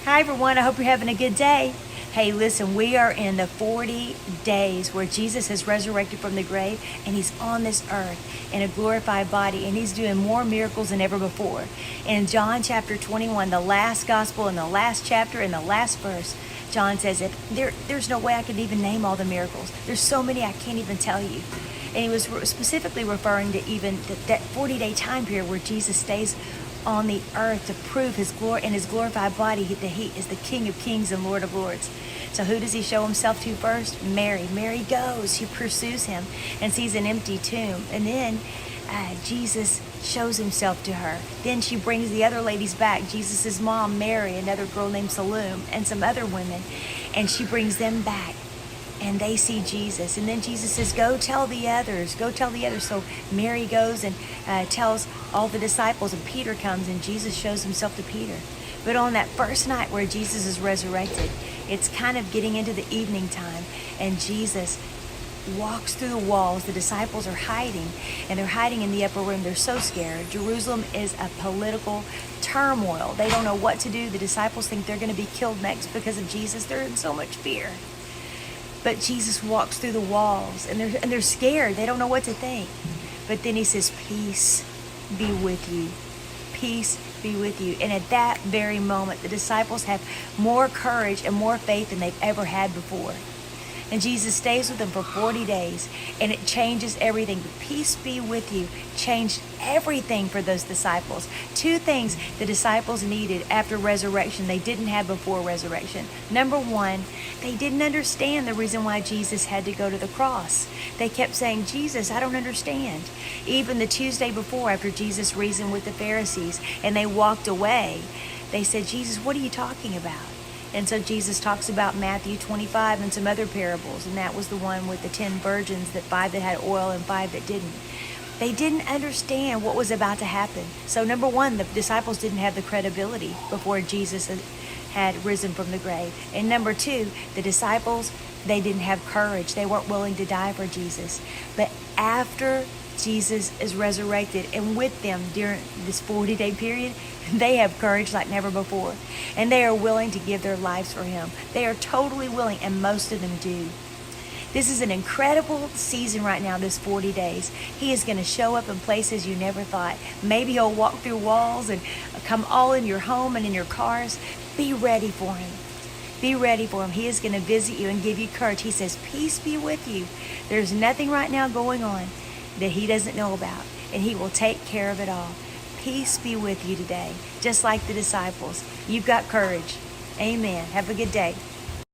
Hi everyone, I hope you're having a good day. Hey, listen, we are in the 40 days where Jesus has resurrected from the grave and he's on this earth in a glorified body and he's doing more miracles than ever before. In John chapter 21, the last gospel and the last chapter and the last verse, John says that there's no way I could even name all the miracles. There's so many I can't even tell you. And he was specifically referring to even that 40-day time period where Jesus stays on the earth to prove his glory in his glorified body that he is the King of Kings and Lord of Lords. So who does he show himself to first? Mary. Mary goes. She pursues him and sees an empty tomb. And then Jesus shows himself to her. Then she brings the other ladies back. Jesus' mom, Mary, another girl named Salome, and some other women. And she brings them back. And they see Jesus. And then Jesus says, go tell the others. Go tell the others. So Mary goes and tells all the disciples. And Peter comes and Jesus shows himself to Peter. But on that first night where Jesus is resurrected, it's kind of getting into the evening time. And Jesus walks through the walls. The disciples are hiding. And they're hiding in the upper room. They're so scared. Jerusalem is a political turmoil. They don't know what to do. The disciples think they're going to be killed next because of Jesus. They're in so much fear. But Jesus walks through the walls and they're scared. They don't know what to think. But then he says, peace be with you. Peace be with you. And at that very moment, the disciples have more courage and more faith than they've ever had before. And Jesus stays with them for 40 days, and it changes everything. The peace be with you changed everything for those disciples. Two things the disciples needed after resurrection they didn't have before resurrection. Number one, they didn't understand the reason why Jesus had to go to the cross. They kept saying, Jesus, I don't understand. Even the Tuesday before, after Jesus reasoned with the Pharisees and they walked away, they said, Jesus, what are you talking about? And so Jesus talks about Matthew 25 and some other parables. And that was the one with the 10 virgins, that 5 that had oil and 5 that didn't. They didn't understand what was about to happen. So number one, the disciples didn't have the credibility before Jesus had risen from the grave. And number two, the disciples, they didn't have courage. They weren't willing to die for Jesus. But after Jesus is resurrected and with them during this 40-day period, they have courage like never before. And they are willing to give their lives for him. They are totally willing, and most of them do. This is an incredible season right now, this 40 days. He is going to show up in places you never thought. Maybe he'll walk through walls and come all in your home and in your cars. Be ready for him. Be ready for him. He is going to visit you and give you courage. He says, peace be with you. There's nothing right now going on that he doesn't know about, and he will take care of it all. Peace be with you today, just like the disciples. You've got courage. Amen. Have a good day.